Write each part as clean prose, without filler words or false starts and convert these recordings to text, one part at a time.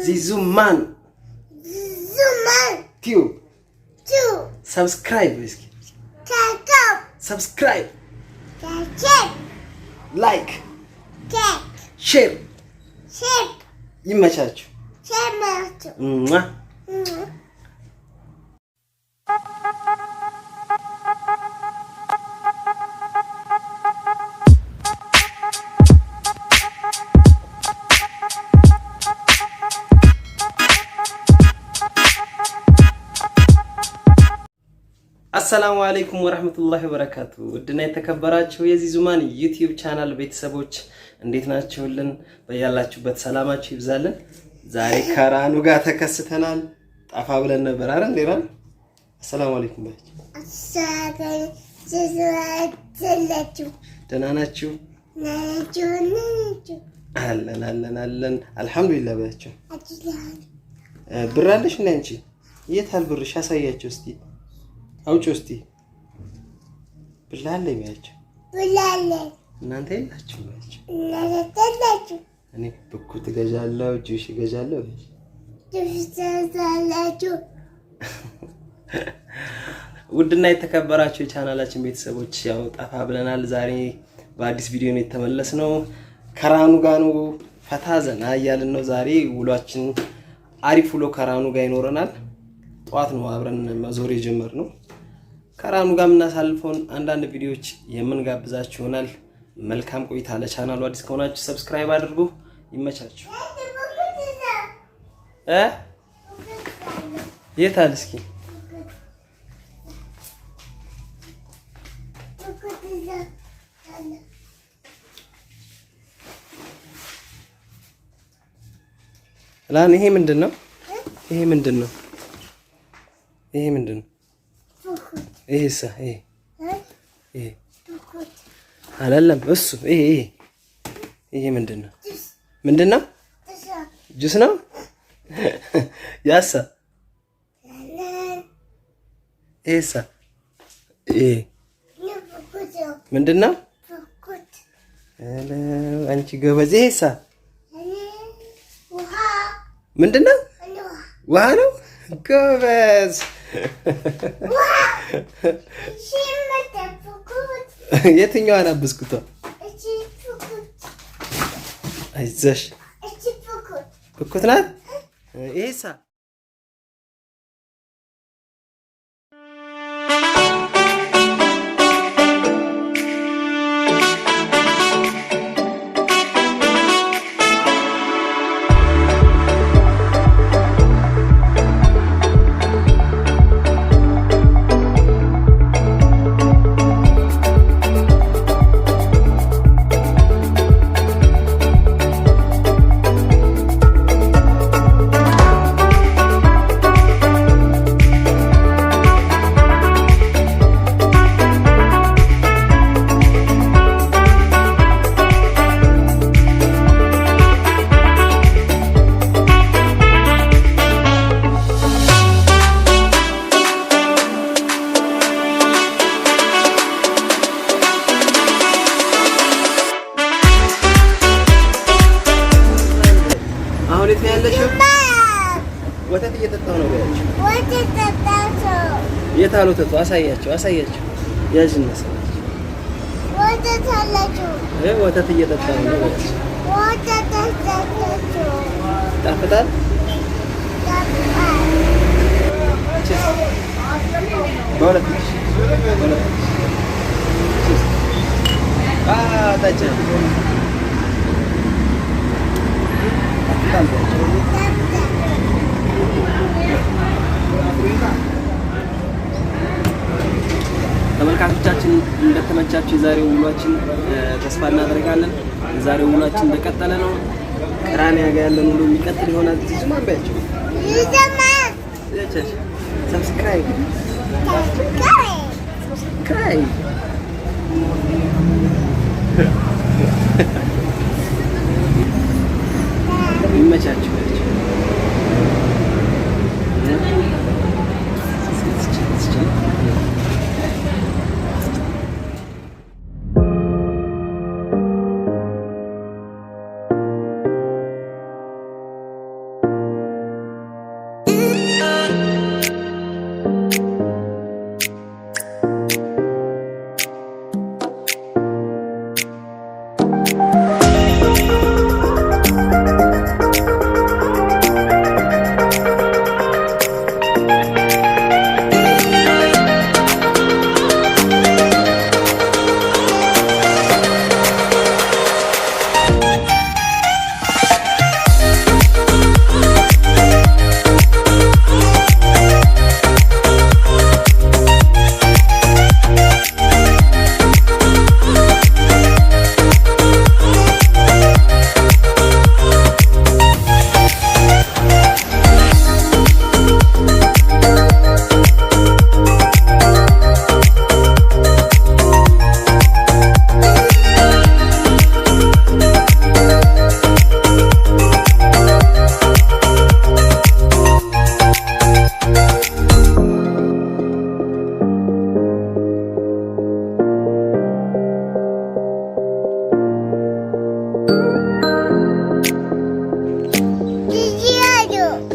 Zizuman. Tube. Subscribe. Subscribe. Like. Share. ይመቻችሁ። አሰላሙ አለይኩም ወራህመቱላሂ ወበረካቱ። ውድና የተከበራችሁ የዚዙማን ዩቲዩብ ቻናል ቤተሰቦች እንዴት ናችሁልን? በያላችሁበት ሰላማችሁ ይብዛልን። ዛሬ ከራኑ ጋር ተከስተናል። ጣፋ ብለን ነበር አይደል? ሌራን አሰላሙ አለይኩም ባችሁ። ደህና ናችሁ? አለን አልሐምዱሊላህ ባችሁ። ብር አለሽ እና አንቺ የታል ብርሽ? አሳያችሁ እስቲ አውጪ እስቲ። ብላለ ያያችሁ ብላለ እናንተ የላችሁ ያያችሁ እናንተ እኔ ብኩት ገዛለው ጁሽ ገዛለው ጁሽ ገዛላችሁ። ውድና የተከበራችሁ የቻናላችን ቤተሰቦች ያው ጠፋ ብለናል። ዛሬ በአዲስ ቪዲዮ ነው የተመለስነው። ከራኑ ጋር ነው ፈታ ዘና እያልን ነው። ዛሬ ውሏችን አሪፍ ውሎ ከራኑ ጋር ይኖረናል። ጧት ነው አብረን መዞር የጀመርነው። ከራኑ ጋር እናሳልፈውን አንዳንድ ቪዲዮዎች የምንጋብዛችሁ ይሆናል። መልካም ቆይታ። ለቻናሉ አዲስ ከሆናችሁ ሰብስክራይብ አድርጉ። ይመቻችሁ። የታል እስኪ ላን ይሄ ምንድነው? ይሄ ምንድነው? ይሄ ምንድነው? ይሄሳ ይሄ አይደለም እሱ ይሄ ምንድነው? ጁስ ነው። ያሳ ይሄሳ ምንድነው? አንቺ ገበዝ ይሄሳ ምንድነው? ውሃ ነው። ጎበዝ የትኛው አናብስኩት? አይዞሽ ብኩት ናት። ይሄሳ ወተት እየጠጣሁ ነው ያለችው። ወተት ጠጣችሁ? የታሉ ወተቱ? አሳያችሁ ያዥና ሰላችሁ። ወተት አላችሁ? ወተት እየጠጣሁ ነው ያለችው። ወተት ጠጣችሁ? ጣፍጣል? በሁለት ታች ተመልካቾቻችን እንደተመቻችሁ የዛሬው ውሏችን ተስፋ እናደርጋለን። የዛሬው ውሏችን እንደቀጠለ ነው። ቅራኔያ ጋር ያለን ውሎ የሚቀጥል ይሆናል። ዚዙማን ባያችሁ ሰብስክራይብ ይመቻችሁ።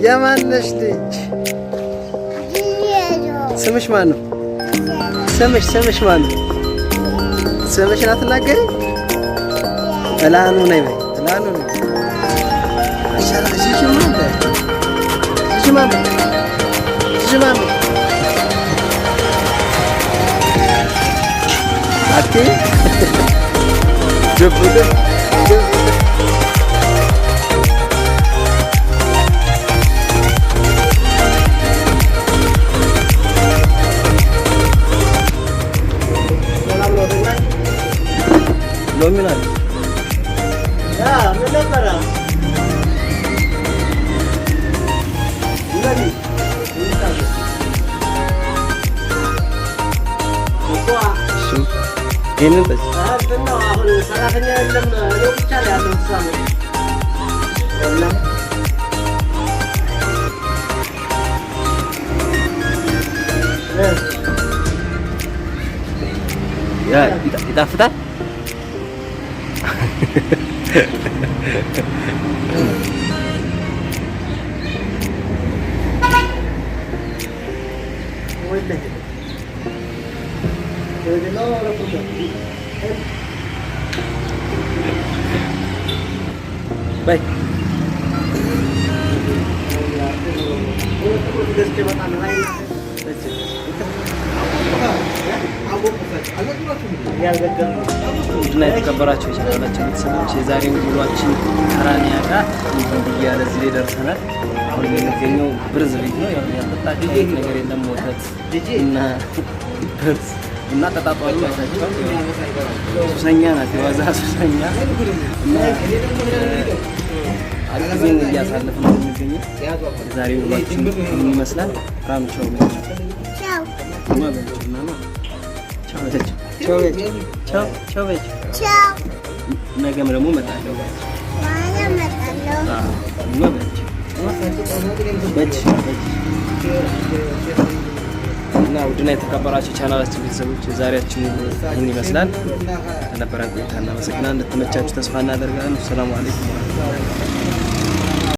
የማነሽ ልጅ? ስምሽ ማን ነው? ስምሽ ማን ነው? ስምሽን አትናገሪ? እላኑ ነኝ በይ። እላኑ ነኝ። ሎሚናል ምን ነበረ? ይሄንን በዚህ አሁን ሰራተኛ የለም ነው ብቻ ያለው ሳሙ ያ ይጣፍጣል። Baik. ውድና የተከበራችሁ የቻናላችን ቤተሰቦች የዛሬው ውሏችን ከራኒያ ጋር እያለ እዚህ ላይ ደርሰናል። አሁን የምንገኘው ብርዝ ቤት ነው። ያው ያጠጣችሁ ነገር የለም ወተት እና ብርዝ እና ተጣጣሉ አይታችኋል። ሱሰኛ ናት፣ የዋዛ ሱሰኛ እና አዲስን እያሳለፍን ነው የምንገኘው። ዛሬው ውሏችን ምን ይመስላል? ራምቻው ነው ቻው ማበልና ነው ቻው ቻው ቻው ቻው። ነገም ደግሞ እመጣለሁ። እና ውድና የተከበራችሁ ቻናላችን ቤተሰቦች የዛሬያችን ምን ይመስላል? ለነበረን ቆይታ እናመሰግናለን። እንደተመቻችሁ ተስፋ እናደርጋለን። ሰላም አለይኩም።